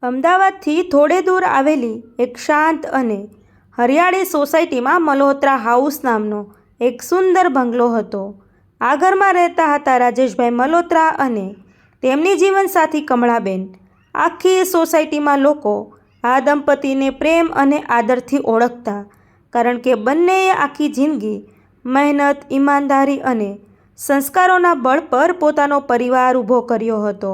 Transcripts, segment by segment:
અમદાવાદથી થોડે દૂર આવેલી એક શાંત અને હરિયાળી સોસાયટીમાં મલ્હોત્રા હાઉસ નામનો એક સુંદર બંગલો હતો. આ ઘરમાં રહેતા હતા રાજેશભાઈ મલ્હોત્રા અને તેમની જીવનસાથી કમળાબેન. આખી સોસાયટીમાં લોકો આ દંપતીને પ્રેમ અને આદરથી ઓળખતા, કારણ કે બંનેએ આખી જિંદગી મહેનત, ઈમાનદારી અને સંસ્કારોના બળ પર પોતાનો પરિવાર ઊભો કર્યો હતો.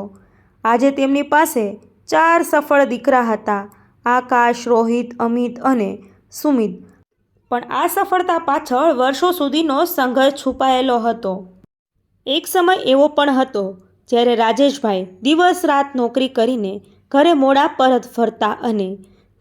આજે તેમની પાસે 4 સફળ દીકરા હતા: આકાશ, રોહિત, અમિત અને સુમિત. પણ આ સફળતા પાછળ વર્ષો સુધીનો સંઘર્ષ છુપાયેલો હતો. એક સમય એવો પણ હતો જ્યારે રાજેશભાઈ દિવસ રાત નોકરી કરીને ઘરે મોડા પરત ફરતા અને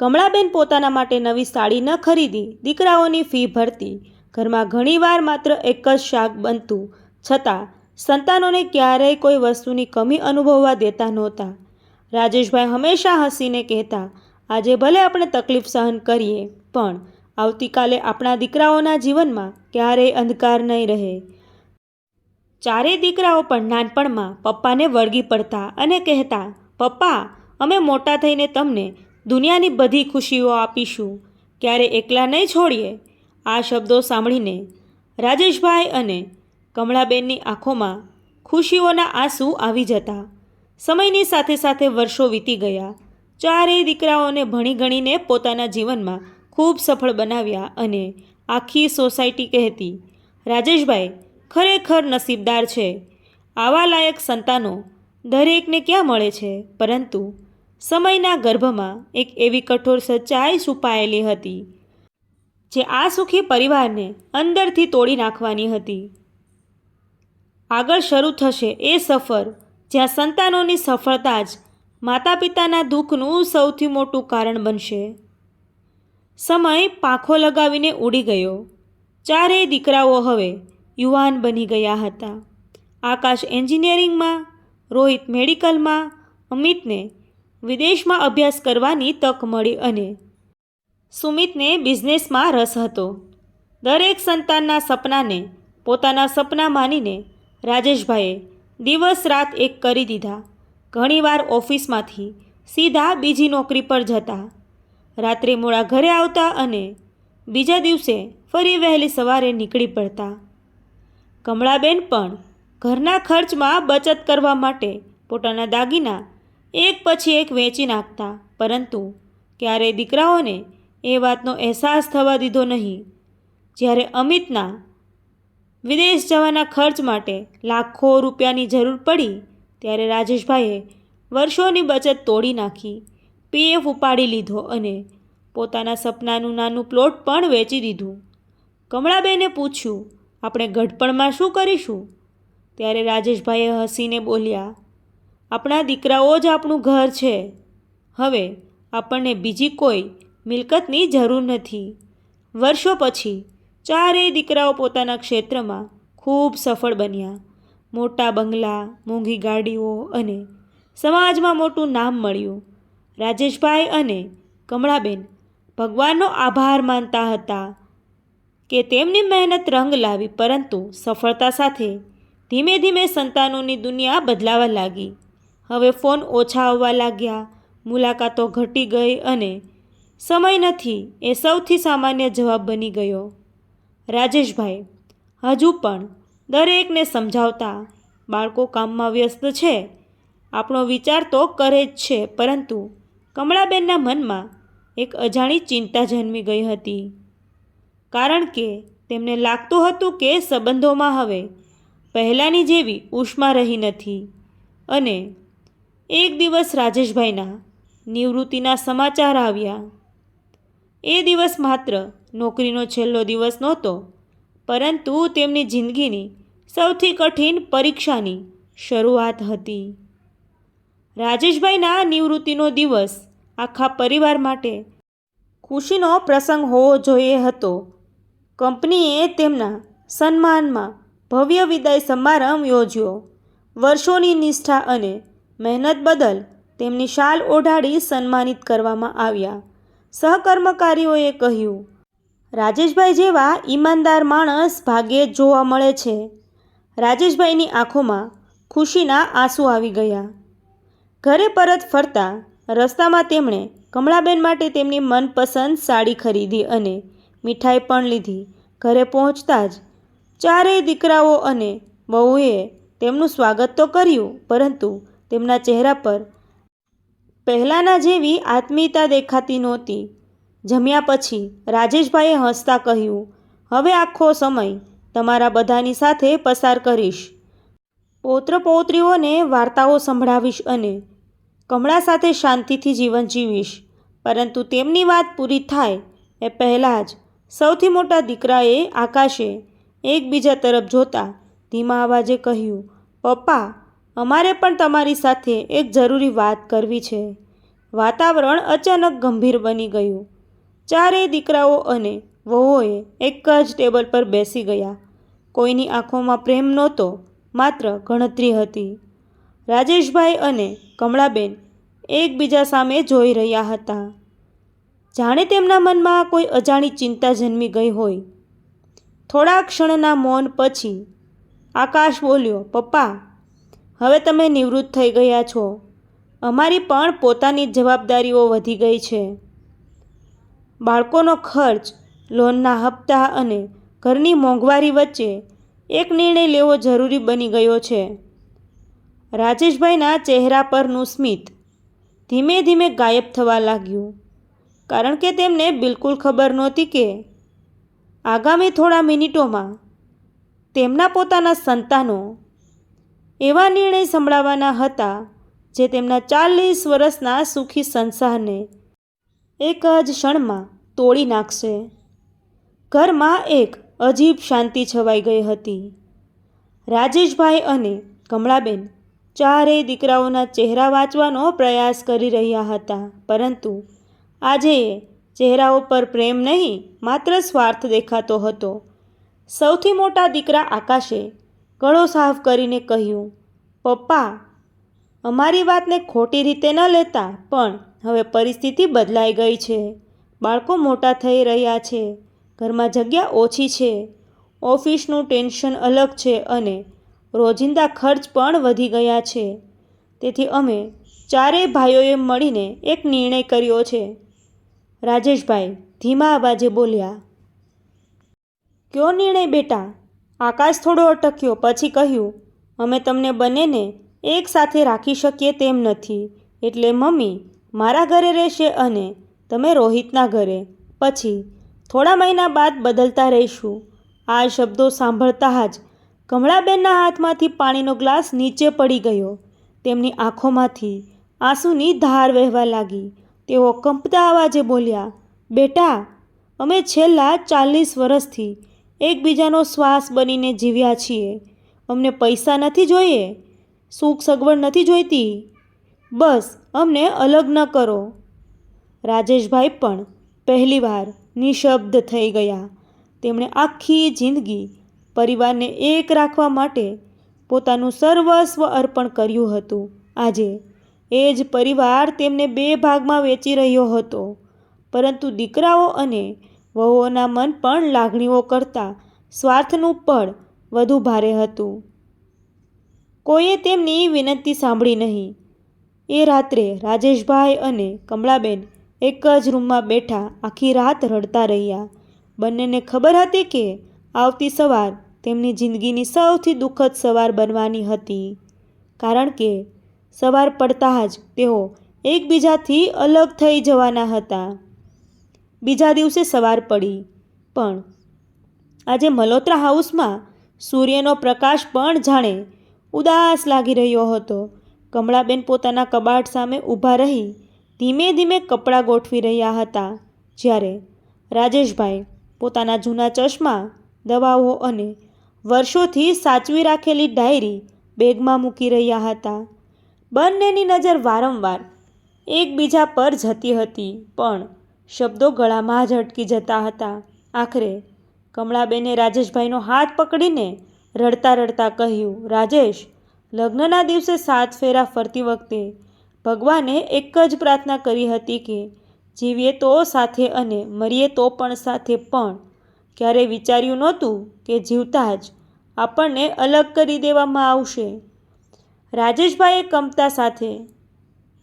કમળાબેન પોતાના માટે નવી સાડી ન ખરીદી દીકરાઓની ફી ભરતી. ઘરમાં ઘણીવાર માત્ર એક જ શાક બનતું છતાં સંતાનોને ક્યારેય કોઈ વસ્તુની કમી અનુભવવા દેતા નહોતા. રાજેશભાઈ હંમેશા હસીને કહેતા, આજે ભલે આપણે તકલીફ સહન કરીએ, પણ આવતીકાલે આપણા દીકરાઓના જીવનમાં ક્યારેય અંધકાર નહીં રહે. ચારેય દીકરાઓ પણ નાનપણમાં પપ્પાને વળગી પડતા અને કહેતા, પપ્પા, અમે મોટા થઈને તમને દુનિયાની બધી ખુશીઓ આપીશું, ક્યારે એકલા નહીં છોડીએ. આ શબ્દો સાંભળીને રાજેશભાઈ અને કમળાબેનની આંખોમાં ખુશીઓના આંસુ આવી જતા. સમયની સાથે સાથે વર્ષો વીતી ગયા. ચારેય દીકરાઓને ભણી ગણીને પોતાના જીવનમાં ખૂબ સફળ બનાવ્યા અને આખી સોસાયટી કહેતી, રાજેશભાઈ ખરેખર નસીબદાર છે. આવા લાયક સંતાનો દરેકને ક્યાં મળે છે. પરંતુ સમયના ગર્ભમાં એક એવી કઠોર સચ્ચાઈ છુપાયેલી હતી જે આ સુખી પરિવારને અંદરથી તોડી નાખવાની હતી. આગળ શરૂ થશે એ સફર જ્યાં સંતાનોની સફળતા જ માતા પિતાના દુઃખનું સૌથી મોટું કારણ બનશે. સમય પાંખો લગાવીને ઉડી ગયો. ચારેય દીકરાઓ હવે યુવાન બની ગયા હતા. આકાશ એન્જિનિયરિંગમાં, રોહિત મેડિકલમાં, અમિતને વિદેશમાં અભ્યાસ કરવાની તક મળી અને સુમિતને બિઝનેસમાં રસ હતો. દરેક સંતાનના સપનાને પોતાના સપના માનીને રાજેશભાઈએ દિવસ રાત એક કરી દીધા. ઘણીવાર ઓફિસમાંથી સીધા બીજી નોકરી પર જતા, રાત્રે મોડા ઘરે આવતા અને બીજા દિવસે ફરી વહેલી સવારે નીકળી પડતા. કમળાબેન પણ ઘરના ખર્ચમાં બચત કરવા માટે પોતાના દાગીના એક પછી એક વેચી નાખતા, પરંતુ ક્યારેય દીકરાઓને એ વાતનો અહેસાસ થવા દીધો નહીં. જ્યારે અમિતના વિદેશ જવાના ખર્ચ માટે લાખો રૂપિયાની જરૂર પડી, ત્યારે રાજેશભાઈએ વર્ષોની બચત તોડી નાખી, પીએફ ઉપાડી લીધો અને પોતાના સપનાનું નાનું પ્લોટ પણ વેચી દીધું. કમળાબેને પૂછ્યું, આપણે ગઢપણમાં શું કરીશું? ત્યારે રાજેશભાઈએ હસીને બોલ્યા, આપણા દીકરાઓ જ આપણું ઘર છે. હવે આપણને બીજી કોઈ મિલકતની જરૂર નથી. વર્ષો પછી ચારેય દીકરાઓ પોતાના ક્ષેત્રમાં ખૂબ સફળ બન્યા. મોટા બંગલા, મોંઘી ગાડીઓ અને સમાજમાં મોટું નામ મળ્યું. રાજેશભાઈ અને કમળાબેન ભગવાનનો આભાર માનતા હતા કે તેમની મહેનત રંગ લાવી, પરંતુ સફળતા સાથે ધીમે ધીમે સંતાનોની દુનિયા બદલાવા લાગી. હવે ફોન ઓછા આવવા લાગ્યા, મુલાકાતો ઘટી ગઈ અને સમય નથી એ સૌથી સામાન્ય જવાબ બની ગયો. રાજેશભાઈ હજુ પણ દરેકને સમજાવતા, બાળકો કામમાં વ્યસ્ત છે, આપણો વિચાર તો કરે જ છે. પરંતુ કમળાબેનના મનમાં એક અજાણી ચિંતા જન્મી ગઈ હતી, કારણ કે તેમને લાગતું હતું કે સંબંધોમાં હવે પહેલાંની જેવી ઉષ્મા રહી નથી. અને એક દિવસ રાજેશભાઈના નિવૃત્તિના સમાચાર આવ્યા. એ દિવસ માત્ર નોકરીનો છેલ્લો દિવસ નહોતો, પરંતુ તેમની જિંદગીની સૌથી કઠિન પરીક્ષાની શરૂઆત હતી. રાજેશભાઈના નિવૃત્તિનો દિવસ આખા પરિવાર માટે ખુશીનો પ્રસંગ હોવો જોઈએ હતો. કંપનીએ તેમના સન્માનમાં ભવ્ય વિદાય સમારંભ યોજ્યો. વર્ષોની નિષ્ઠા અને મહેનત બદલ તેમની શાલ ઓઢાડી સન્માનિત કરવામાં આવ્યા. સહકર્મચારીઓએ કહ્યું, રાજેશભાઈ જેવા ઈમાનદાર માણસ ભાગ્યે જ જોવા મળે છે. રાજેશભાઈની આંખોમાં ખુશીના આંસુ આવી ગયા. ઘરે પરત ફરતા રસ્તામાં તેમણે કમળાબેન માટે તેમની મનપસંદ સાડી ખરીદી અને મીઠાઈ પણ લીધી. ઘરે પહોંચતા જ ચારેય દીકરાઓ અને વહુએ તેમનું સ્વાગત તો કર્યું, પરંતુ તેમના ચહેરા પર પહેલાંના જેવી આત્મીયતા દેખાતી નહોતી. જમ્યા પછી રાજેશભાઈએ હસતા કહ્યું, હવે આખો સમય તમારા બધાની સાથે પસાર કરીશ. પૌત્ર પૌત્રીઓને વાર્તાઓ સંભળાવીશ અને કમળા સાથે શાંતિથી જીવન જીવીશ. પરંતુ તેમની વાત પૂરી થાય એ પહેલાં જ સૌથી મોટા દીકરાએ આકાશે એકબીજા તરફ જોતા ધીમા અવાજે કહ્યું, પપ્પા, અમારે પણ તમારી સાથે એક જરૂરી વાત કરવી છે. વાતાવરણ અચાનક ગંભીર બની ગયું. ચારેય દીકરાઓ અને વહુએ એક જ ટેબલ પર બેસી ગયા. કોઈની આંખોમાં પ્રેમ નહોતો, માત્ર ગણતરી હતી. રાજેશભાઈ અને કમળાબેન એકબીજા સામે જોઈ રહ્યા હતા, જાણે તેમના મનમાં કોઈ અજાણી ચિંતા જન્મી ગઈ હોય. થોડા ક્ષણના મૌન પછી આકાશ બોલ્યો, પપ્પા, હવે તમે નિવૃત્ત થઈ ગયા છો. અમારી પણ પોતાની જવાબદારીઓ વધી ગઈ છે. બાળકોનો ખર્ચ, લોનના હપ્તા અને ઘરની મોંઘવારી વચ્ચે એક નિર્ણય લેવો જરૂરી બની ગયો છે. રાજેશભાઈના ચહેરા પરનું સ્મિત ધીમે ધીમે ગાયબ થવા લાગ્યું, કારણ કે તેમને બિલકુલ ખબર નહોતી કે આગામી થોડા મિનિટોમાં તેમના પોતાના સંતાનો એવા નિર્ણય સંભળાવવાના હતા જે તેમના 40 વર્ષના સુખી સંસારને એક જ ક્ષણમાં તોડી નાખશે. ઘરમાં એક અજીબ શાંતિ છવાઈ ગઈ હતી. રાજેશભાઈ અને કમળાબેન ચારેય દીકરાઓના ચહેરા વાંચવાનો પ્રયાસ કરી રહ્યા હતા, પરંતુ આજે ચહેરાઓ પર પ્રેમ નહીં, માત્ર સ્વાર્થ દેખાતો હતો. સૌથી મોટા દીકરા આકાશે ગળો સાફ કરીને કહ્યું, પપ્પા, અમારી વાતને ખોટી રીતે ન લેતા, પણ હવે પરિસ્થિતિ બદલાઈ ગઈ છે. બાળકો મોટા થઈ રહ્યા છે, ઘરમાં જગ્યા ઓછી છે, ઓફિસનું ટેન્શન અલગ છે અને રોજિંદા ખર્ચ પણ વધી ગયા છે. તેથી અમે ચારેય ભાઈઓએ મળીને એક નિર્ણય કર્યો છે. રાજેશભાઈ ધીમા અવાજે બોલ્યા. કયો નિર્ણય બેટા? આકાશ થોડો અટક્યો, પછી કહ્યું, અમે તમને બંનેને એક સાથે રાખી શકીએ તેમ નથી. એટલે મમ્મી મારા ઘરે રહેશે અને તમે રોહિતના ઘરે. પછી થોડા મહિના બાદ બદલતા રહીશું. આ શબ્દો સાંભળતા જ કમળાબેનના હાથમાંથી પાણીનો ગ્લાસ નીચે પડી ગયો. તેમની આંખોમાંથી આંસુની ધાર વહેવા લાગી. તેઓ કંપતા અવાજે બોલ્યા, બેટા, અમે છેલ્લા 40 વર્ષથી એકબીજાનો શ્વાસ બનીને જીવ્યા છીએ. અમને પૈસા નથી જોઈએ, સુખ સગવડ નથી જોઈતી, બસ અમને અલગ ન કરો. રાજેશભાઈ પણ પહેલીવાર નિશબ્દ થઈ ગયા. તેમણે આખી જિંદગી પરિવારને એક રાખવા માટે પોતાનું સર્વસ્વ અર્પણ કર્યું હતું. આજે એ જ પરિવાર તેમને 2 ભાગમાં વેચી રહ્યો હતો. પરંતુ દીકરાઓ અને વહુઓના મન પણ લાગણીઓ કરતાં સ્વાર્થનું પળ વધુ ભારે હતું. કોઈએ તેમની વિનંતી સાંભળી નહીં. એ રાત્રે રાજેશભાઈ અને કમળાબેન એક જ રૂમમાં બેઠા આખી રાત રડતા રહ્યા. બંનેને ખબર હતી કે આવતી સવાર તેમની જિંદગીની સૌથી દુઃખદ સવાર બનવાની હતી, કારણ કે સવાર પડતા જ તેઓ એકબીજાથી અલગ થઈ જવાના હતા. બીજા દિવસે સવાર પડી, પણ આજે મલ્હોત્રા હાઉસમાં સૂર્યનો પ્રકાશ પણ જાણે ઉદાસ લાગી રહ્યો હતો. કમળાબેન પોતાના કબાટ સામે ઊભા રહી ધીમે ધીમે કપડાં ગોઠવી રહ્યા હતા, જ્યારે રાજેશભાઈ પોતાના જૂના ચશ્મા, દવાઓ અને વર્ષોથી સાચવી રાખેલી ડાયરી બેગમાં મૂકી રહ્યા હતા. બંનેની નજર વારંવાર એકબીજા પર જતી હતી, પણ શબ્દો ગળામાં જ અટકી જતા હતા. આખરે કમળાબેને રાજેશભાઈનો હાથ પકડીને રડતા રડતા કહ્યું, રાજેશ, લગ્નના દિવસે 7 ફેરા ફરતી વખતે ભગવાને એક જ પ્રાર્થના કરી હતી કે જીવીએ તો સાથે અને મરીએ તો પણ સાથે. પણ ક્યારેય વિચાર્યું નહોતું કે જીવતા જ આપણને અલગ કરી દેવામાં આવશે. રાજેશભાઈએ કંપતા સાથે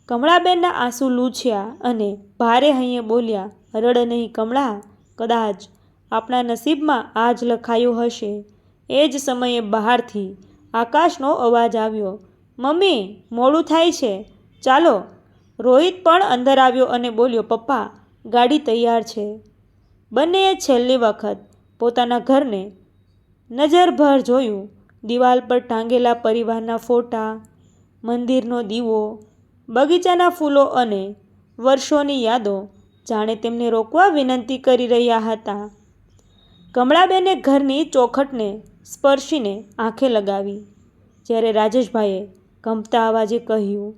કમળાબેનના આંસુ લૂછ્યા અને ભારે હૈયે બોલ્યા, રડ નહીં કમળા, કદાચ આપણા નસીબમાં આ જ લખાયું હશે. એ જ સમયે બહારથી આકાશનો અવાજ આવ્યો, મમ્મી મોડું થાય છે, ચાલો. રોહિત પણ અંદર આવ્યો અને બોલ્યો, પપ્પા ગાડી તૈયાર છે. બંનેએ છેલ્લી વખત પોતાના ઘરને નજરભર જોયું. દિવાલ પર ટાંગેલા પરિવારના ફોટા, મંદિરનો દીવો, બગીચાના ફૂલો અને વર્ષોની યાદો જાણે તેમને રોકવા વિનંતી કરી રહ્યા હતા. કમળાબેને ઘરની ચોખટને સ્પર્શીને આંખે લગાવી, જ્યારે રાજેશભાઈએ કંપતા અવાજે કહ્યું,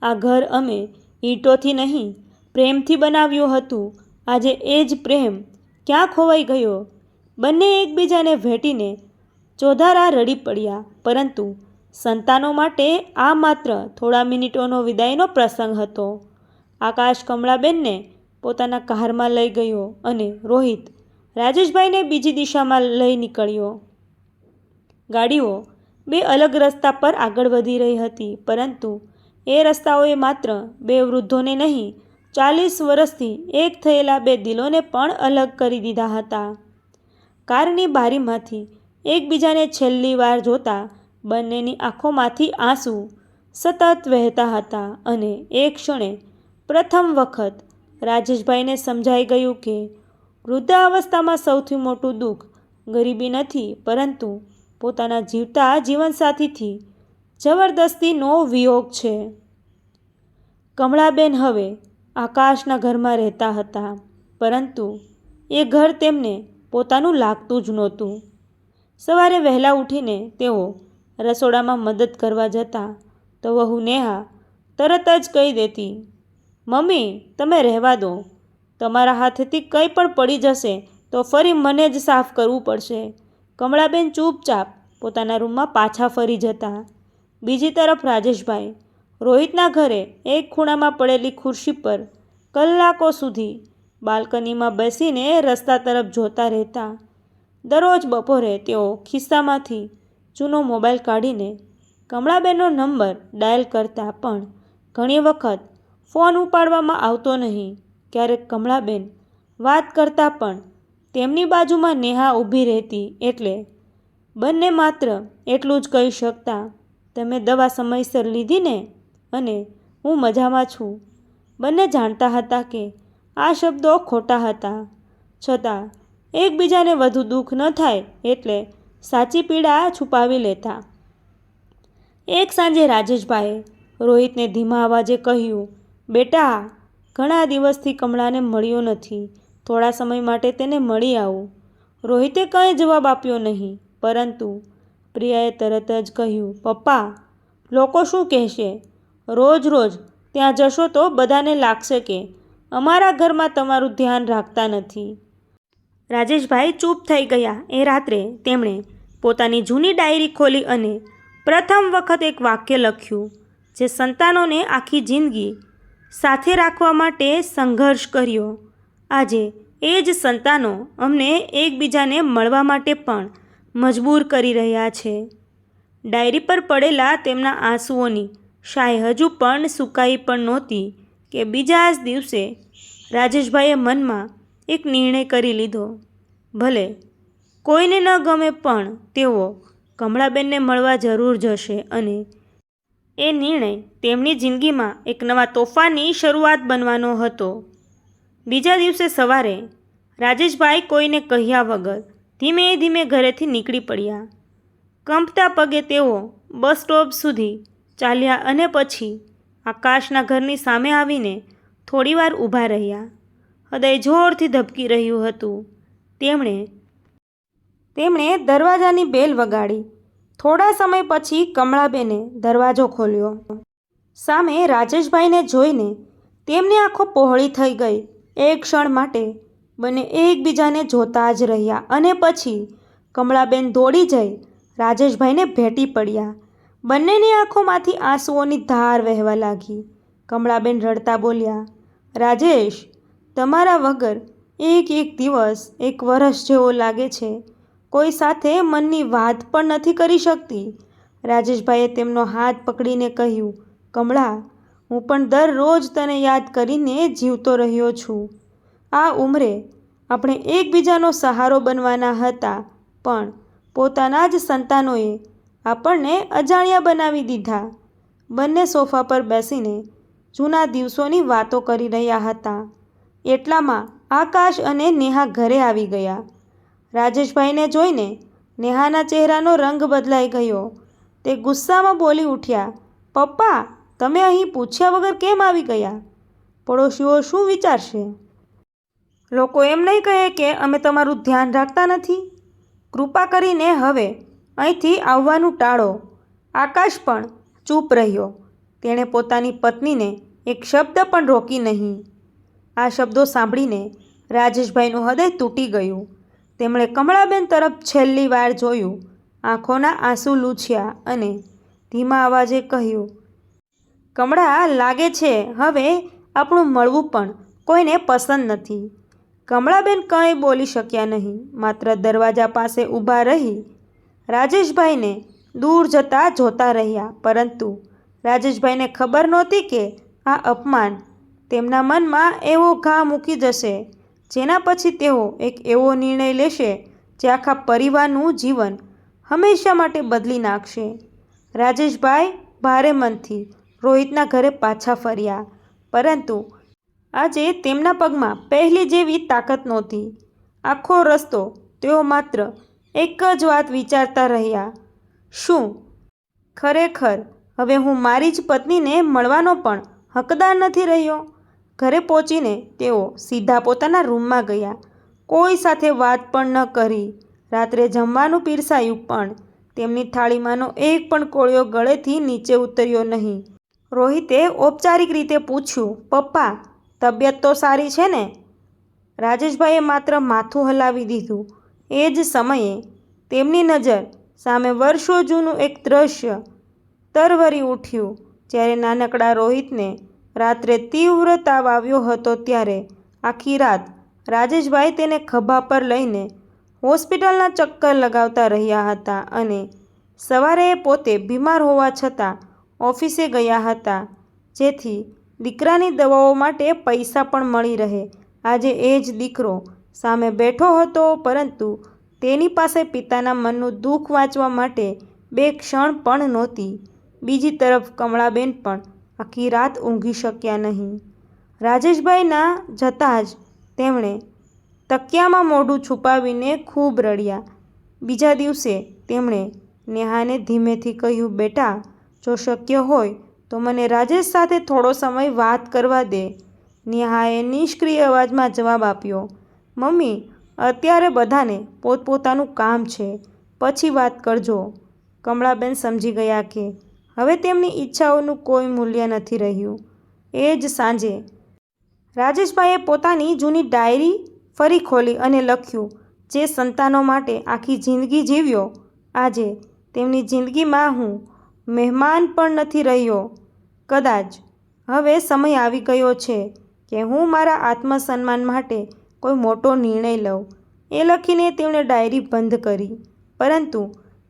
આ ઘર અમે ઈંટોથી નહીં પ્રેમથી બનાવ્યું હતું. આજે એ જ પ્રેમ ક્યાં ખોવાઈ ગયો? બંને એકબીજાને ભેટીને ચોધારા રડી પડ્યા. પરંતુ સંતાનો માટે આ માત્ર થોડા મિનિટોનો વિદાયનો પ્રસંગ હતો. આકાશ કમળાબેનને પોતાના કારમાં લઈ ગયો અને રોહિત રાજેશભાઈને બીજી દિશામાં લઈ નીકળ્યો. ગાડીઓ બે અલગ રસ્તા પર આગળ વધી રહી હતી, પરંતુ એ રસ્તાઓએ માત્ર બે વૃદ્ધોને નહીં, 40 વર્ષથી એક થયેલા બે દિલોને પણ અલગ કરી દીધા હતા. કારની બારીમાંથી એકબીજાને છેલ્લી વાર જોતા બંનેની આંખોમાંથી આંસુ સતત વહેતા હતા અને એક ક્ષણે પ્રથમ વખત રાજેશભાઈને સમજાઈ ગયું કે વૃદ્ધાવસ્થામાં સૌથી મોટું દુઃખ ગરીબી નથી, પરંતુ પોતાના જીવતા જીવનસાથીથી જબરદસ્તીનો વિયોગ છે. કમળાબેન હવે આકાશના ઘરમાં રહેતા હતા, પરંતુ એ ઘર તેમને પોતાનું લાગતું જ નહોતું. સવારે વહેલા ઉઠીને તેઓ રસોડામાં મદદ કરવા જતા તો વહુ નેહા તરત જ કહી દેતી, મમ્મી તમે રહેવા દો, તમારા હાથેથી કંઈ પણ પડી જશે તો ફરી મને જ સાફ કરવું પડશે. કમળાબેન ચૂપચાપ પોતાના રૂમમાં પાછા ફરી જતા. બીજી તરફ રાજેશભાઈ રોહિતના ઘરે એક ખૂણામાં પડેલી ખુરશી પર કલાકો સુધી બાલ્કનીમાં બેસીને રસ્તા તરફ જોતા રહેતા. દરરોજ બપોરે તેઓ ખિસ્સામાંથી જૂનો મોબાઈલ કાઢીને કમળાબેનનો નંબર ડાયલ કરતા, પણ ઘણી વખત ફોન ઉપાડવામાં આવતો નહીં. ક્યારેક કમળાબેન વાત કરતા પણ તેમની બાજુમાં નેહા ઊભી રહેતી, એટલે બંને માત્ર એટલું જ કહી શકતા, તમે દવા સમયસર લીધી ને? અને હું મજામાં છું. બંને જાણતા હતા કે આ શબ્દો ખોટા હતા, છતાં એકબીજાને વધુ દુઃખ ન થાય એટલે સાચી પીડા છુપાવી લેતા. એક સાંજે રાજેશભાઈએ રોહિતને ધીમા અવાજે કહ્યું, બેટા ઘણા દિવસથી કમળાને મળ્યો નથી, થોડા સમય માટે તેને મળી આવું. રોહિતે કંઈ જવાબ આપ્યો નહીં, પરંતુ પ્રિયાએ તરત જ કહ્યું, પપ્પા લોકો શું કહેશે? રોજ રોજ ત્યાં જશો તો બધાને લાગશે કે અમારા ઘરમાં તમારું ધ્યાન રાખતા નથી. રાજેશભાઈ ચૂપ થઈ ગયા. એ રાત્રે તેમણે પોતાની જૂની ડાયરી ખોલી અને પ્રથમ વખત એક વાક્ય લખ્યું, જે સંતાનોને આખી જિંદગી સાથે રાખવા માટે સંઘર્ષ કર્યો. આજે એ જ સંતાનો અમને એકબીજાને મળવા માટે પણ મજબૂર કરી રહ્યા છે. ડાયરી પર પડેલા તેમના આંસુઓની શાય હજુ પણ સુકાઈ પણ નહોતી કે બીજા જ દિવસે રાજેશભાઈએ મનમાં એક નિર્ણય કરી લીધો. ભલે કોઈને ન ગમે, પણ તેઓ કમળાબેનને મળવા જરૂર જશે અને એ નિર્ણય તેમની જિંદગીમાં એક નવા તોફાનની શરૂઆત બનવાનો હતો. બીજા દિવસે સવારે રાજેશભાઈ કોઈને કહ્યા વગર ધીમે ધીમે ઘરેથી નીકળી પડ્યા. કંપતા પગે તેઓ બસ સ્ટોપ સુધી ચાલ્યા અને પછી આકાશના ઘરની સામે આવીને થોડીવાર ઊભા રહ્યા. હૃદય જોરથી ધબકી રહ્યું હતું. તેમણે દરવાજાની બેલ વગાડી. થોડા સમય પછી કમળાબેને દરવાજો ખોલ્યો. સામે રાજેશભાઈને જોઈને તેમની આંખો પહોળી થઈ ગઈ. એક ક્ષણ માટે બંને એકબીજાને જોતા જ રહ્યા અને પછી કમળાબેન દોડી જઈ રાજેશભાઈને ભેટી પડ્યા. બંનેની આંખોમાંથી આંસુઓની ધાર વહેવા લાગી. કમળાબેન રડતા બોલ્યા, રાજેશ તમારા વગર એક દિવસ એક વર્ષ જેવો લાગે છે. કોઈ સાથે મનની વાત પણ નથી કરી શકતી. રાજેશભાઈએ તેમનો હાથ પકડીને કહ્યું, કમળા હું પણ દરરોજ તને યાદ કરીને જીવતો રહ્યો છું. આ ઉંમરે આપણે એકબીજાનો સહારો બનવાના હતા, પણ પોતાના જ સંતાનોએ આપણને અજાણ્યા બનાવી દીધા. બંને સોફા પર બેસીને જૂના દિવસોની વાતો કરી રહ્યા હતા. એટલામાં આકાશ અને નેહા ઘરે આવી ગયા. રાજેશભાઈને જોઈને નેહાના ચહેરાનો રંગ બદલાઈ ગયો. તે ગુસ્સામાં બોલી ઉઠ્યા, પપ્પા, તમે અહીં પૂછ્યા વગર કેમ આવી ગયા? પડોશીઓ શું વિચારશે? લોકો એમ નહીં કહે કે અમે તમારું ધ્યાન રાખતા નથી? કૃપા કરીને હવે અહીંથી આવવાનું ટાળો. આકાશ પણ ચૂપ રહ્યો. તેણે પોતાની પત્નીને એક શબ્દ પણ રોકી નહીં. આ શબ્દો સાંભળીને રાજેશભાઈનું હૃદય તૂટી ગયું. તેમણે કમળાબેન તરફ છેલ્લી વાર જોયું, આંખોના આંસુ લૂછ્યા અને ધીમા અવાજે કહ્યું, કમળા, લાગે છે હવે આપણું મળવું પણ કોઈને પસંદ નથી. કમળાબેન કંઈ બોલી શક્યા નહીં, માત્ર દરવાજા પાસે ઊભા રહી રાજેશભાઈને દૂર જતા જોતા રહ્યા. પરંતુ રાજેશભાઈને ખબર નહોતી કે આ અપમાન તેમના મનમાં એવો ઘા મૂકી જશે, જેના પછી તેઓ એક એવો નિર્ણય લેશે જે આખા પરિવારનું જીવન હંમેશા માટે બદલી નાખશે. રાજેશભાઈ ભારે મનથી રોહિતના ઘરે પાછા ફર્યા, પરંતુ આજે તેમના પગમાં પહેલી જેવી તાકાત નહોતી. આખો રસ્તો તેઓ માત્ર એક જ વાત વિચારતા રહ્યા, શું ખરેખર હવે હું મારી જ પત્નીને મળવાનો પણ હકદાર નથી રહ્યો? ઘરે પહોંચીને તેઓ સીધા પોતાના રૂમમાં ગયા. કોઈ સાથે વાત પણ ન કરી. રાત્રે જમવાનું પીરસાયું, પણ તેમની થાળીમાંનો એક પણ કોળિયો ગળેથી નીચે ઉતર્યો નહીં. રોહિતે ઔપચારિક રીતે પૂછ્યું, પપ્પા, તબિયત તો સારી છે ને? રાજેશભાઈએ માત્ર માથું હલાવી દીધું. એ જ સમયે તેમની નજર સામે વર્ષો જૂનું એક દ્રશ્ય તરવરી ઉઠ્યું. જ્યારે નાનકડા રોહિતને રાત્રે તીવ્ર તાવ આવ્યો હતો, ત્યારે આખી રાત રાજેશભાઈ તેને ખભા પર લઈને હોસ્પિટલના ચક્કર લગાવતા રહ્યા હતા અને સવારે પોતે બીમાર હોવા છતાં ઓફિસે ગયા હતા, જેથી દીકરાની દવાઓ માટે પૈસા પણ મળી રહે. આજે એ જ દીકરો સામે બેઠો હતો, પરંતુ તેની પાસે પિતાના મનનું દુઃખ વાંચવા માટે બે ક્ષણ પણ નહોતી. બીજી તરફ કમળાબેન પણ આખી રાત ઊંઘી શક્યા નહીં. રાજેશભાઈના જતાં જ તેમણે તકિયામાં મોઢું છુપાવીને ખૂબ રડ્યા. બીજા દિવસે તેમણે નેહાને ધીમેથી કહ્યું, બેટા, જો શક્ય હોય તો મને રાજેશ સાથે થોડો સમય વાત કરવા દે. નેહાએ નિષ્ક્રિય અવાજમાં જવાબ આપ્યો, મમ્મી, અત્યારે બધાને પોતપોતાનું કામ છે, પછી વાત કરજો. કમળાબેન સમજી ગયા કે હવે તેમની ઈચ્છાઓનું કોઈ મૂલ્ય નથી રહ્યું. એ જ સાંજે રાજેશભાઈએ પોતાની જૂની ડાયરી ફરી ખોલી અને લખ્યું, જે સંતાનો માટે આખી જિંદગી જીવ્યો, આજે તેમની જિંદગીમાં હું મહેમાન પણ નથી રહ્યો. કદાચ હવે સમય આવી ગયો છે કે હું મારા આત્મસન્માન માટે કોઈ મોટો નિર્ણય લઉં. એ લખીને તેમણે ડાયરી બંધ કરી. પરંતુ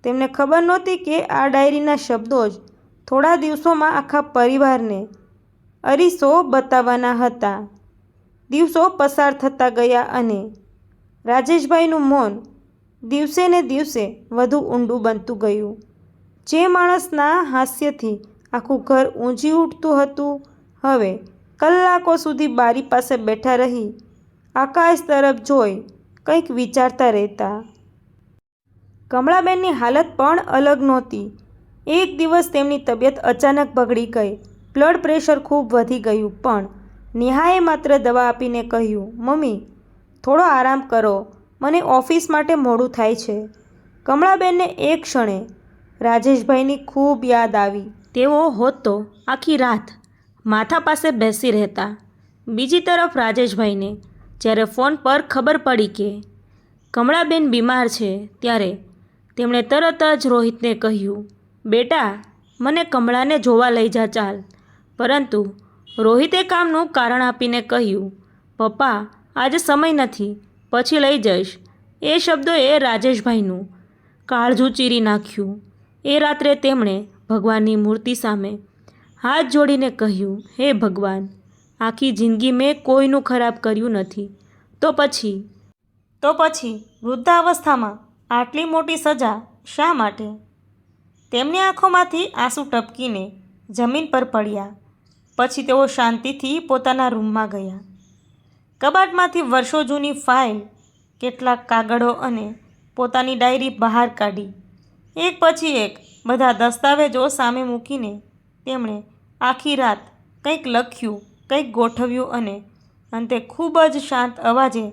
તેમને ખબર નહોતી કે આ ડાયરીના શબ્દો જ થોડા દિવસોમાં આખા પરિવારને અરીસો બતાવવાના હતા. દિવસો પસાર થતા ગયા અને રાજેશભાઈનું મૌન દિવસે ને દિવસે વધુ ઊંડું બનતું ગયું. જે માણસના હાસ્યથી આખું ઘર ઊંચી ઉઠતું હતું, હવે કલાકો સુધી બારી પાસે બેઠા રહી આકાશ તરફ જોઈ કંઈક વિચારતા રહેતા. કમળાબેનની હાલત પણ અલગ નહોતી. એક દિવસ તેમની તબિયત અચાનક બગડી ગઈ. બ્લડ પ્રેશર ખૂબ વધી ગયું. પણ નેહાએ માત્ર દવા આપીને કહ્યું, મમ્મી, થોડો આરામ કરો, મને ઓફિસ માટે મોડું થાય છે. કમળાબેનને એક ક્ષણે રાજેશભાઈની ખૂબ યાદ આવી. તેઓ હોત તો આખી રાત માથા પાસે બેસી રહેતા. બીજી તરફ રાજેશભાઈને જ્યારે ફોન પર ખબર પડી કે કમળાબેન બીમાર છે, ત્યારે તેમણે તરત જ રોહિતને કહ્યું, બેટા, મને કમળાને જોવા લઈ જા ચાલ. પરંતુ રોહિતે કામનું કારણ આપીને કહ્યું, પપ્પા, આજે સમય નથી, પછી લઈ જઈશ. એ શબ્દોએ રાજેશભાઈનું કાળજું ચીરી નાખ્યું. એ રાત્રે તેમણે ભગવાનની મૂર્તિ સામે હાથ જોડીને કહ્યું, હે ભગવાન, આખી જિંદગી મેં કોઈનું ખરાબ કર્યું નથી, તો પછી વૃદ્ધાવસ્થામાં આટલી મોટી સજા શા માટે? તેમની આંખોમાંથી આંસુ ટપકીને જમીન પર પડ્યા. પછી તેઓ શાંતિથી પોતાના રૂમમાં ગયા. કબાટમાંથી વર્ષો જૂની ફાઇલ, કેટલાક કાગળો અને પોતાની ડાયરી બહાર કાઢી. એક પછી એક બધા દસ્તાવેજો સામે મૂકીને તેમણે આખી રાત કંઈક લખ્યું, કંઈક ગોઠવ્યું અને અંતે ખૂબ જ શાંત અવાજે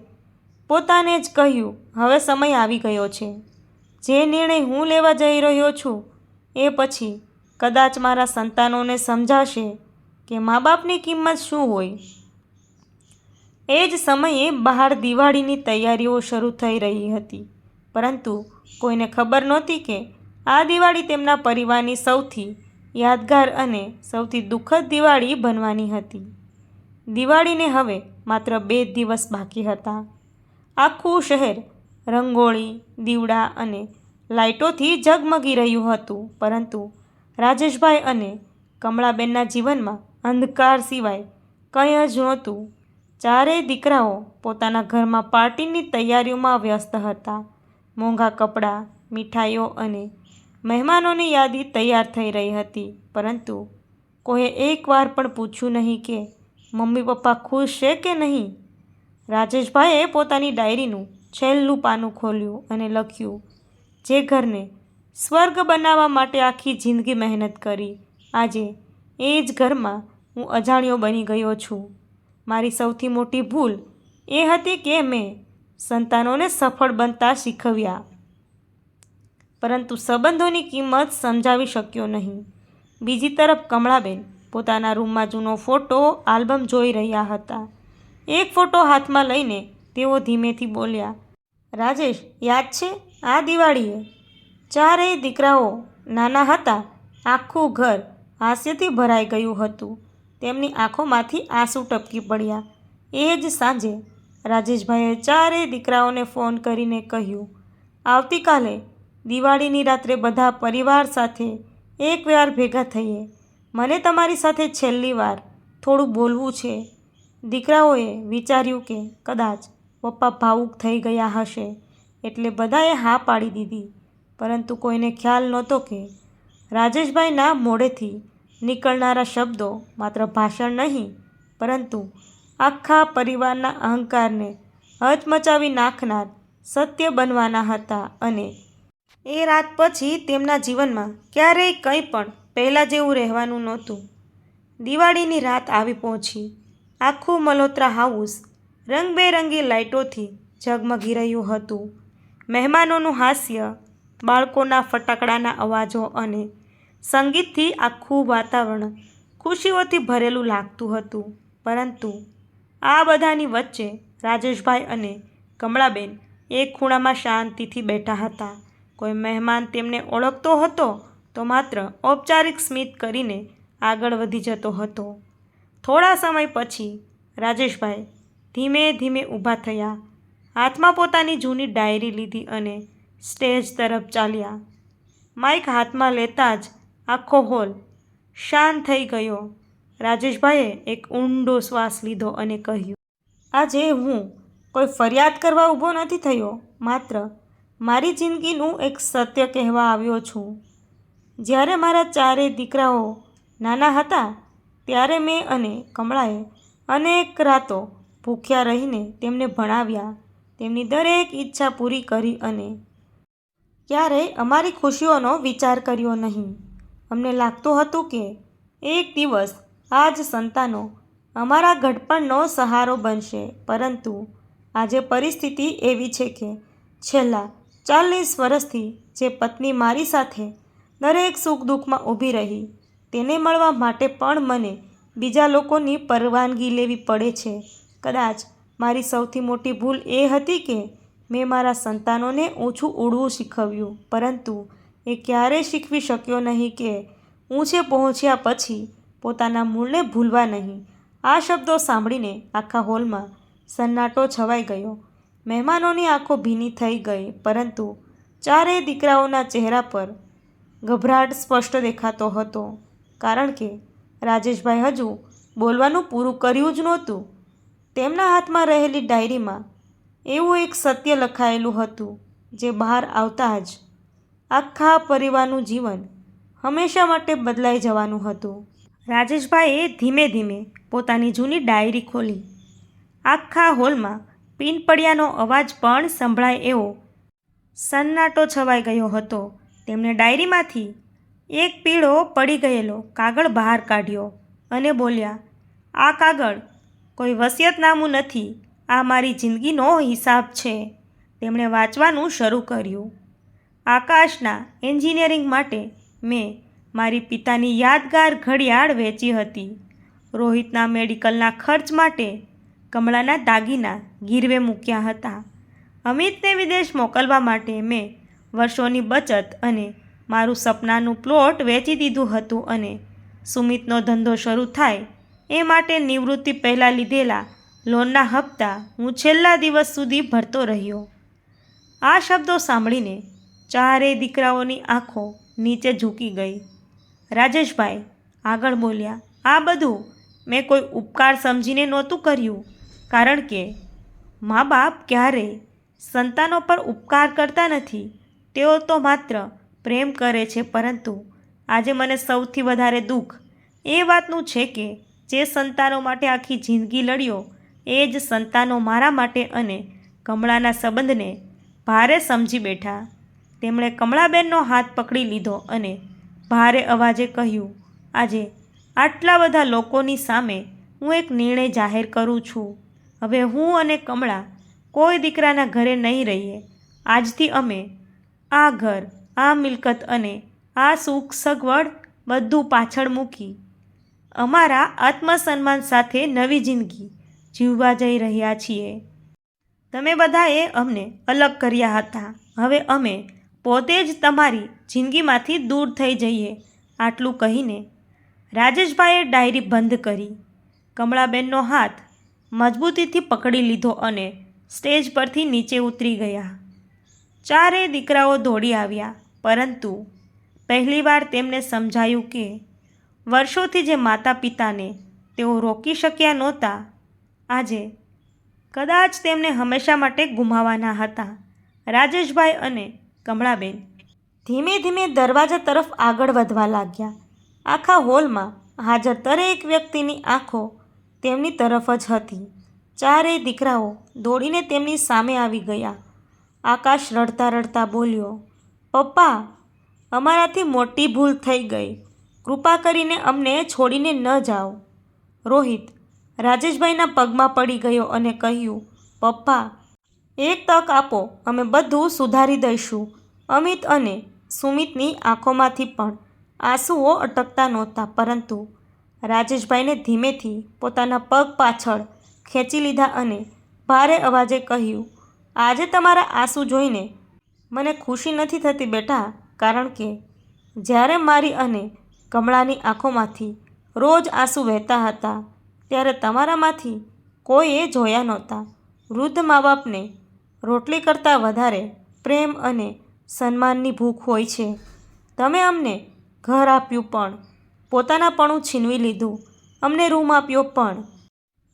પોતાને જ કહ્યું, હવે સમય આવી ગયો છે. જે નિર્ણય હું લેવા જઈ રહ્યો છું એ પછી કદાચ મારા સંતાનોને સમજાશે કે મા બાપની કિંમત શું હોય. એ જ સમયે બહાર દિવાળીની તૈયારીઓ શરૂ થઈ રહી હતી, પરંતુ કોઈને ખબર નહોતી કે આ દિવાળી તેમના પરિવારની સૌથી યાદગાર અને સૌથી દુઃખદ દિવાળી બનવાની હતી. દિવાળીને હવે માત્ર 2 દિવસ બાકી હતા. આખું શહેર રંગોળી, દીવડા અને લાઇટોથી ઝગમગી રહ્યું હતું, પરંતુ રાજેશભાઈ અને કમળાબેનના જીવનમાં અંધકાર સિવાય કંઈ જ નહોતું. ચારેય દીકરાઓ પોતાના ઘરમાં પાર્ટીની તૈયારીઓમાં વ્યસ્ત હતા. મોંઘા કપડાં, મીઠાઈઓ અને મહેમાનોની યાદી તૈયાર થઈ રહી હતી, પરંતુ કોઈએ એકવાર પણ પૂછ્યું નહીં કે મમ્મી પપ્પા ખુશ છે કે નહીં. રાજેશભાઈએ પોતાની ડાયરીનું છેલ્લું પાનું ખોલ્યું અને લખ્યું, જે ઘરને સ્વર્ગ બનાવવા માટે આખી જિંદગી મહેનત કરી, આજે એ જ ઘરમાં હું અજાણ્યો બની ગયો છું. મારી સૌથી મોટી ભૂલ એ હતી કે મેં સંતાનોને સફળ બનતા શીખવ્યા, પરંતુ સંબંધોની કિંમત સમજાવી શક્યો નહીં. બીજી તરફ કમળાબેન પોતાના રૂમમાં જૂનો ફોટો આલ્બમ જોઈ રહ્યા હતા. એક ફોટો હાથમાં લઈને તેઓ ધીમેથી બોલ્યા, રાજેશ, યાદ છે આ દિવાળીએ ચારેય દીકરાઓ નાના હતા, આખું ઘર હાસ્યથી ભરાઈ ગયું હતું. તેમની આંખોમાંથી આંસુ ટપકી પડ્યા. એ જ સાંજે રાજેશભાઈએ ચારેય દીકરાઓને ફોન કરીને કહ્યું, આવતીકાલે દિવાળીની રાત્રે બધા પરિવાર સાથે એકવાર ભેગા થઈએ. મને તમારી સાથે છેલ્લી વાર થોડું બોલવું છે. દીકરાઓએ વિચાર્યું કે કદાચ પપ્પા ભાવુક થઈ ગયા હશે, એટલે બધાએ હા પાડી દીધી, પરંતુ કોઈને ખ્યાલ નહોતો કે રાજેશભાઈના મોઢેથી નીકળનારા શબ્દો માત્ર ભાષણ નહીં, પરંતુ આખા પરિવારના અહંકારને હચમચાવી નાખનાર સત્ય બનવાના હતા. અને એ રાત પછી તેમના જીવનમાં ક્યારેય કંઈ પણ પહેલાં જેવું રહેવાનું નહોતું. દિવાળીની રાત આવી પહોંચી. આખું મલ્હોત્રા હાઉસ રંગબેરંગી લાઇટોથી ઝગમગી રહ્યું હતું. મહેમાનોનું હાસ્ય, બાળકોના ફટાકડાના અવાજો અને સંગીતથી આખું વાતાવરણ ખુશીઓથી ભરેલું લાગતું હતું. પરંતુ આ બધાની વચ્ચે રાજેશભાઈ અને કમળાબેન એક ખૂણામાં શાંતિથી બેઠા હતા. કોઈ મહેમાન તેમને ઓળખતો હતો તો માત્ર ઔપચારિક સ્મિત કરીને આગળ વધી જતો હતો. થોડા સમય પછી રાજેશભાઈ ધીમે ધીમે ઊભા થયા, હાથમાં પોતાની જૂની ડાયરી લીધી અને સ્ટેજ તરફ ચાલ્યા. માઇક હાથમાં લેતા જ આખો હોલ શાંત થઈ ગયો. રાજેશભાઈએ એક ઊંડો શ્વાસ લીધો અને કહ્યું, આજે હું કોઈ ફરિયાદ કરવા ઊભો નથી થયો, માત્ર મારી જિંદગીનું એક સત્ય કહેવા આવ્યો છું. જ્યારે મારા ચારેય દીકરાઓ નાના હતા ત્યારે મેં અને કમળાએ અનેક રાતો ભૂખ્યા રહીને તેમને ભણાવ્યા, તેમની દરેક ઈચ્છા પૂરી કરી અને ક્યારેય અમારી ખુશીઓનો વિચાર કર્યો નહીં. અમને લાગતું હતું કે એક દિવસ આ જ સંતાનો અમારા ઘડપણનો સહારો બનશે, પરંતુ આજે પરિસ્થિતિ એવી છે કે છેલ્લા 40 વર્ષથી જે પત્ની મારી સાથે દરેક સુખ દુઃખમાં ઊભી રહી, તેને મળવા માટે પણ મને બીજા લોકોની પરવાનગી લેવી પડે છે. કદાચ મારી સૌથી મોટી ભૂલ એ હતી કે મેં મારા સંતાનોને ઓછું ઉડવું શીખવ્યું, પરંતુ એ ક્યારેય શીખવી શક્યો નહીં કે ઊંચે પહોંચ્યા પછી પોતાના મૂળને ભૂલવા નહીં. આ શબ્દો સાંભળીને આખા હોલમાં સન્નાટો છવાઈ ગયો. મહેમાનોની આંખો ભીની થઈ ગઈ, પરંતુ ચારેય દીકરાઓના ચહેરા પર ગભરાટ સ્પષ્ટ દેખાતો હતો, કારણ કે રાજેશભાઈ હજુ બોલવાનું પૂરું કર્યું જ નહોતું. તેમના હાથમાં રહેલી ડાયરીમાં એવું એક સત્ય લખાયેલું હતું જે બહાર આવતા જ આખા પરિવારનું જીવન હંમેશા માટે બદલાઈ જવાનું હતું. રાજેશભાઈએ ધીમે ધીમે પોતાની જૂની ડાયરી ખોલી. આખા હોલમાં પીનપડિયાનો અવાજ પણ સંભળાય એવો સન્નાટો છવાઈ ગયો હતો. તેમણે ડાયરીમાંથી એક પીળો પડી ગયેલો કાગળ બહાર કાઢ્યો અને બોલ્યા, "આ કાગળ કોઈ વસિયતનામું નથી, આ મારી જિંદગીનો હિસાબ છે." તેમણે વાંચવાનું શરૂ કર્યું. આકાશના એન્જિનિયરિંગ માટે મેં મારી પિતાની યાદગાર ઘડિયાળ વેચી હતી. રોહિતના મેડિકલના ખર્ચ માટે કમળાના દાગીના ગીરવે મૂક્યા હતા. અમિતને વિદેશ મોકલવા માટે મેં વર્ષોની બચત અને મારું સપનાનું પ્લોટ વેચી દીધું હતું અને સુમિતનો ધંધો શરૂ થાય એ માટે નિવૃત્તિ પહેલાં લીધેલા લોનના હપ્તા હું છેલ્લા દિવસ સુધી ભરતો રહ્યો. આ શબ્દો સાંભળીને ચારેય દીકરાઓની આંખો નીચે ઝૂકી ગઈ. રાજેશભાઈ આગળ બોલ્યા, "આ બધું મેં કોઈ ઉપકાર સમજીને નહોતું કર્યું, કારણ કે મા બાપ ક્યારેય સંતાનો પર ઉપકાર કરતા નથી. તેઓ તો માત્ર પ્રેમ કરે છે. પરંતુ આજે મને સૌથી વધારે દુઃખ એ વાતનું છે કે જે સંતાનો માટે આખી જિંદગી લડ્યો એ જ સંતાનો મારા માટે અને કમળાના સંબંધને ભારે સમજી બેઠા." તેમણે કમળાબેનનો હાથ પકડી લીધો અને ભારે અવાજે કહ્યું, "આજે આટલા બધા લોકોની સામે હું એક નિર્ણય જાહેર કરું છું. હવે હું અને કમળા કોઈ દીકરાના ઘરે નહીં રહીએ. આજથી અમે આ ઘર, આ મિલકત અને આ સુખ સગવડ બધું પાછળ મૂકી અમારા આત્મસન્માન સાથે નવી જિંદગી જીવવા જઈ રહ્યા છીએ. તમે બધાએ અમને અલગ કર્યા હતા. હવે અમે પોતે જ તમારી જિંદગીમાંથી દૂર થઈ જઈએ." આટલું કહીને રાજેશભાઈએ ડાયરી બંધ કરી. કમળાબેનનો હાથ મજબૂતીથી પકડી લીધો અને સ્ટેજ પરથી નીચે ઉતરી ગયા. ચારેય દીકરાઓ દોડી આવ્યા, પરંતુ પહેલીવાર તેમને સમજાયું કે વર્ષોથી જે માતા પિતાને તેઓ રોકી શક્યા નહોતા, આજે કદાચ તેમને હંમેશા માટે ગુમાવવાના હતા. રાજેશભાઈ અને કમળાબેન ધીમે ધીમે દરવાજા તરફ આગળ વધવા લાગ્યા. આખા હોલમાં હાજર દરેક વ્યક્તિની આંખો તેમની તરફ જ હતી. ચારેય દીકરાઓ દોડીને તેમની સામે આવી ગયા. આકાશ રડતા રડતા બોલ્યો, "પપ્પા, અમારાથી મોટી ભૂલ થઈ ગઈ. કૃપા કરીને અમને છોડીને ન જાઓ." રોહિત રાજેશભાઈના પગમાં પડી ગયો અને કહ્યું, "પપ્પા, એક તક આપો, અમે બધું સુધારી દઈશું." અમિત અને સુમિતની આંખોમાંથી પણ આંસુઓ અટકતા નહોતા, પરંતુ રાજેશભાઈને ધીમેથી પોતાના પગ પાછળ ખેંચી લીધા અને ભારે અવાજે કહ્યું, "આજે તમારા આંસુ જોઈને મને ખુશી નથી થતી બેટા, કારણ કે જ્યારે મારી અને કમળાની આંખોમાંથી રોજ આંસુ વહેતા હતા ત્યારે તમારામાંથી કોઈએ જોયા નહોતા. વૃદ્ધ મા બાપને રોટલી કરતાં વધારે પ્રેમ અને સન્માનની ભૂખ હોય છે. તમે અમને ઘર આપ્યું પણ પોતાનાપણું છીનવી લીધું, અમને રૂમ આપ્યો પણ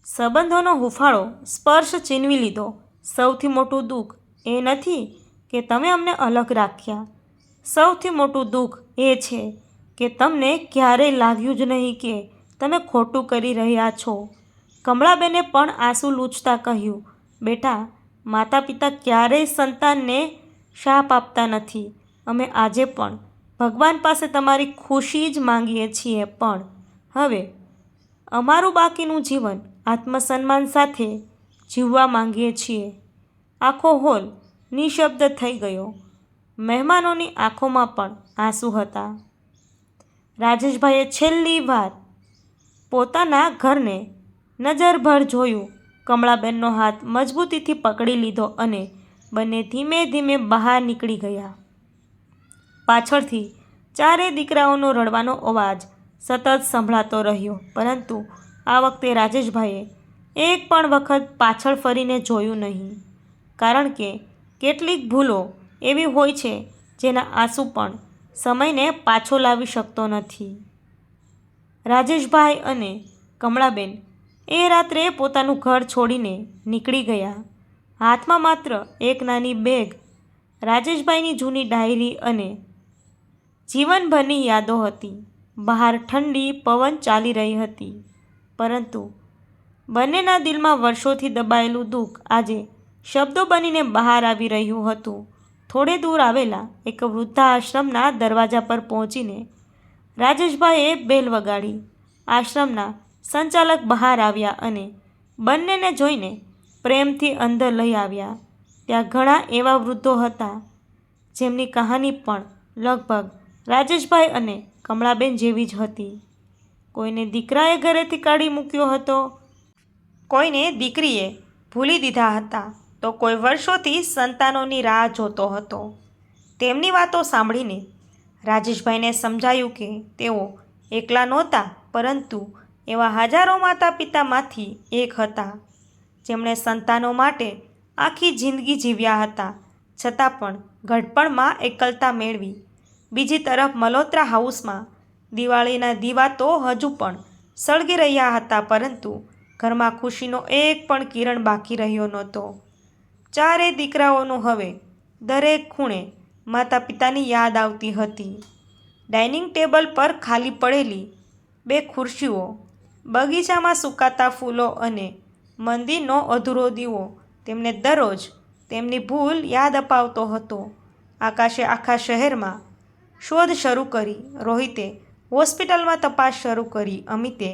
સંબંધોનો હૂંફાળો સ્પર્શ છીનવી લીધો. સૌથી મોટું દુઃખ એ નથી કે તમે અમને અલગ રાખ્યા. સૌથી મોટું દુઃખ એ છે કે તમને ક્યારેય લાગ્યું જ નહીં કે તમે ખોટું કરી રહ્યા છો." કમળાબેને પણ આંસુ લૂછતા કહ્યું, "બેટા, માતા પિતા ક્યારેય સંતાનને શાપ આપતા નથી. અમે આજે પણ ભગવાન પાસે તમારી ખુશી જ માંગીએ છીએ, પણ હવે અમારું બાકીનું જીવન આત્મસન્માન સાથે જીવવા માંગીએ છીએ." આખો હોલ નિશબ્દ થઈ ગયો. મહેમાનોની આંખોમાં પણ આંસુ હતા. રાજેશભાઈએ છેલ્લી વાર પોતાના ઘરને નજરભર જોયું. કમળાબેનનો હાથ મજબૂતીથી પકડી લીધો અને બંને ધીમે ધીમે બહાર નીકળી ગયા. પાછળથી ચારેય દીકરાઓનો રડવાનો અવાજ સતત સંભળાતો રહ્યો, પરંતુ આ વખતે રાજેશભાઈએ એક પણ વખત પાછળ ફરીને જોયું નહીં, કારણ કે કેટલીક ભૂલો એવી હોય છે જેના આંસુ પણ સમયને પાછો લાવી શકતો નથી. રાજેશભાઈ અને કમળાબેન એ રાત્રે પોતાનું ઘર છોડીને નીકળી ગયા. હાથમાં માત્ર એક નાની બેગ, રાજેશભાઈની જૂની ડાયરી અને જીવનભરની યાદો હતી. બહાર ઠંડી પવન ચાલી રહી હતી, પરંતુ બંનેના દિલમાં વર્ષોથી દબાયેલું દુઃખ આજે શબ્દો બનીને બહાર આવી રહ્યું હતું. થોડે દૂર આવેલા એક વૃદ્ધાશ્રમના દરવાજા પર પહોંચીને રાજેશભાઈએ બેલ વગાડી. આશ્રમના સંચાલક બહાર આવ્યા અને બંનેને જોઈને પ્રેમથી અંદર લઈ આવ્યા. ત્યાં ઘણા એવા વૃદ્ધો હતા જેમની કહાની પણ લગભગ રાજેશભાઈ અને કમળાબેન જેવી જ હતી. કોઈને દીકરાએ ઘરેથી કાઢી મૂક્યો હતો, કોઈને દીકરીએ ભૂલી દીધા હતા, તો કોઈ વર્ષોથી સંતાનોની રાહ જોતો હતો. તેમની વાતો સાંભળીને રાજેશભાઈને સમજાયું કે તેઓ એકલા નહોતા, પરંતુ એવા હજારો માતા પિતામાંથી એક હતા જેમણે સંતાનો માટે આખી જિંદગી જીવ્યા હતા, છતાં પણ ઘડપણમાં એકલતા મેળવી. બીજી તરફ મલ્હોત્રા હાઉસમાં દિવાળીના દીવા તો હજુ પણ સળગી રહ્યા હતા, પરંતુ ઘરમાં ખુશીનો એક પણ કિરણ બાકી રહ્યો નહોતો. ચારેય દીકરાઓનું હવે દરેક ખૂણે માતા પિતાની યાદ આવતી હતી. ડાઇનિંગ ટેબલ પર ખાલી પડેલી બે ખુરશીઓ, બગીચામાં સુકાતા ફૂલો અને મંદિરનો અધૂરો દીવો તેમને દરરોજ તેમની ભૂલ યાદ અપાવતો હતો. આકાશે આખા શહેરમાં શોધ શરૂ કરી, રોહિતે હોસ્પિટલમાં તપાસ શરૂ કરી, અમિતે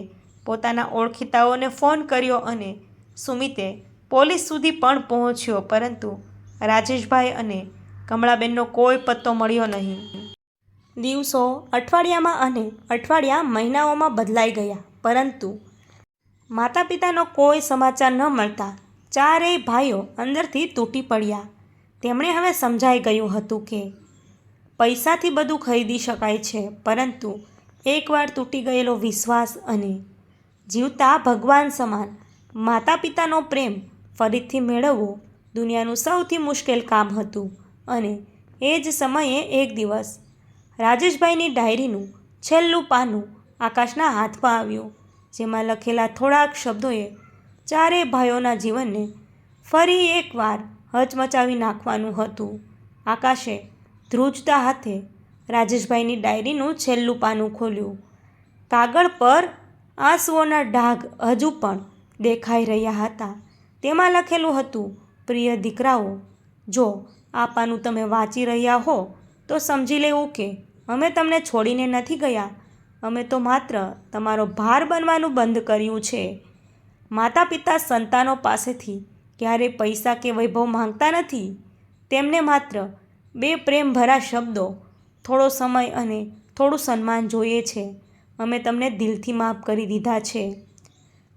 પોતાના ઓળખીતાઓને ફોન કર્યો અને સુમિતે પોલીસ સુધી પણ પહોંચ્યો, પરંતુ રાજેશભાઈ અને કમળાબેનનો કોઈ પત્તો મળ્યો નહીં. દિવસો અઠવાડિયામાં અને અઠવાડિયા મહિનાઓમાં બદલાઈ ગયા, પરંતુ માતા પિતાનો કોઈ સમાચાર ન મળતા ચારેય ભાઈઓ અંદરથી તૂટી પડ્યા. તેમણે હવે સમજાઈ ગયું હતું કે પૈસાથી બધું ખરીદી શકાય છે, પરંતુ એકવાર તૂટી ગયેલો વિશ્વાસ અને જીવતા ભગવાન સમાન માતા પિતાનો પ્રેમ ફરીથી મેળવવો દુનિયાનું સૌથી મુશ્કેલ કામ હતું. અને એ જ સમયે એક દિવસ રાજેશભાઈની ડાયરીનું છેલ્લું પાનું આકાશના હાથમાં આવ્યું, જેમાં લખેલા થોડાક શબ્દોએ ચારેય ભાઈઓના જીવનને ફરી એકવાર હચમચાવી નાખવાનું હતું. આકાશે ધ્રુજતા હાથે રાજેશભાઈની ડાયરીનું છેલ્લું પાનું ખોલ્યું. કાગળ પર આંસુઓના ડાઘ હજુ પણ દેખાઈ રહ્યા હતા. તેમાં લખેલું હતું, પ્રિય દીકરાઓ, જો આ પાનું તમે વાંચી રહ્યા હો તો સમજી લેવું કે અમે તમને છોડીને નથી ગયા. અમે તો માત્ર તમારો ભાર બનવાનું બંધ કર્યું છે. માતા પિતા સંતાનો પાસેથી ક્યારેય પૈસા કે વૈભવ માંગતા નથી. તેમને માત્ર બે પ્રેમભરા શબ્દો, થોડો સમય અને થોડું સન્માન જોઈએ છે. અમે તમને દિલથી માફ કરી દીધા છે,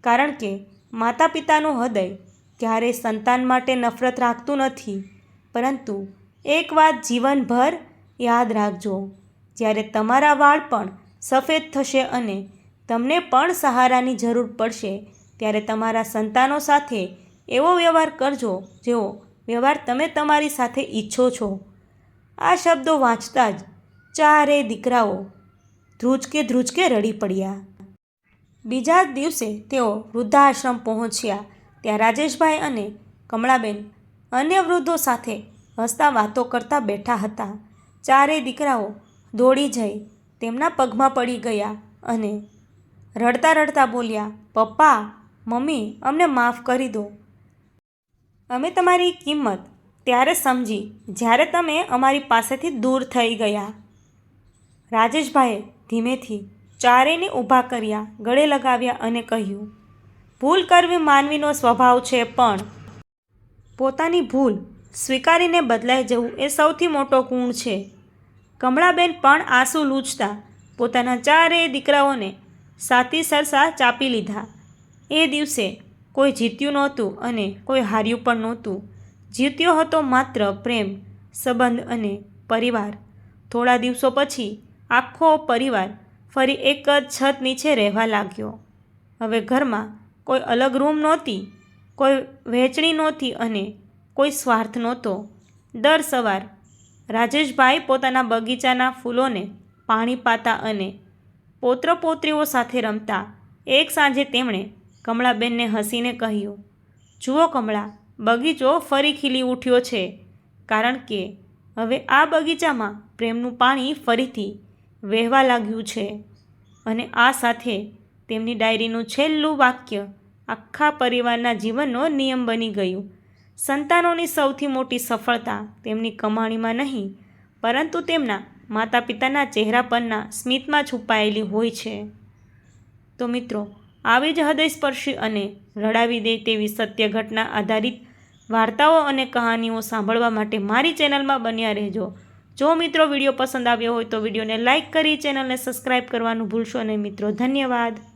કારણ કે માતા પિતાનું હૃદય ક્યારેય સંતાન માટે નફરત રાખતું નથી. પરંતુ એક વાત જીવનભર યાદ રાખજો, જ્યારે તમારા વાળ પણ સફેદ થશે અને તમને પણ સહારાની જરૂર પડશે, ત્યારે તમારા સંતાનો સાથે એવો વ્યવહાર કરજો જેવો વ્યવહાર તમે તમારી સાથે ઈચ્છો છો. આ શબ્દો વાંચતા જ ચારેય દીકરાઓ ધ્રુજકે રડી પડ્યા. બીજા જ દિવસે તેઓ વૃદ્ધાશ્રમ પહોંચ્યા. ત્યાં રાજેશભાઈ અને કમળાબેન અન્ય વૃદ્ધો સાથે હસતા વાતો કરતા બેઠા હતા. ચારેય દીકરાઓ દોડી જઈ તેમના પગમાં પડી ગયા અને રડતા રડતા બોલ્યા, પપ્પા, મમ્મી, અમને માફ કરી દો. અમે તમારી કિંમત ત્યારે સમજી જ્યારે તમે અમારી પાસેથી દૂર થઈ ગયા. રાજેશભાઈએ ધીમેથી ચારેયને ઊભા કર્યા, ગળે લગાવ્યા અને કહ્યું, ભૂલ કરવી માનવીનો સ્વભાવ છે, પણ પોતાની ભૂલ સ્વીકારીને બદલાઈ જવું એ સૌથી મોટો ગુણ છે. કમળાબેન પણ આંસુ લૂછતા પોતાના ચારેય દીકરાઓને સાથી સરસા ચાપી લીધા. એ દિવસે કોઈ જીત્યું નહોતું અને કોઈ હાર્યું પણ નહોતું. જીત્યો હતો માત્ર પ્રેમ, સંબંધ અને પરિવાર. થોડા દિવસો પછી આખો પરિવાર ફરી એક જ છત નીચે રહેવા લાગ્યો. હવે ઘરમાં કોઈ અલગ રૂમ નહોતી, કોઈ વહેંચણી નહોતી અને કોઈ સ્વાર્થ નહોતો. દર સવાર રાજેશભાઈ પોતાના બગીચાના ફૂલોને પાણી પાતા અને પૌત્ર પૌત્રીઓ સાથે રમતા એક સાંજે તેમણે કમળાબેનને હસીને કહ્યું, જુઓ કમળા, બગીચો ફરી ખીલી ઉઠ્યો છે, કારણ કે હવે આ બગીચામાં પ્રેમનું પાણી ફરીથી વહેવા લાગ્યું છે. અને આ સાથે તેમની ડાયરીનું છેલ્લું વાક્ય આખા પરિવારના જીવનનો નિયમ બની ગયું. સંતાનોની સૌથી મોટી સફળતા તેમની કમાણીમાં નહીં, પરંતુ તેમના માતા પિતાના ચહેરા પરના સ્મિતમાં છુપાયેલી હોય છે. તો મિત્રો, આવી જ હૃદયસ્પર્શી અને રડાવી દે તેવી સત્ય ઘટના આધારિત વાર્તાઓ અને કહાનીઓ સાંભળવા માટે મારી ચેનલમાં બન્યા રહેજો. જો મિત્રો વિડીયો પસંદ આવ્યો હોય તો વિડીયોને લાઇક કરી ચેનલને સબસ્ક્રાઈબ કરવાનું ભૂલશો નહીં મિત્રો. ધન્યવાદ.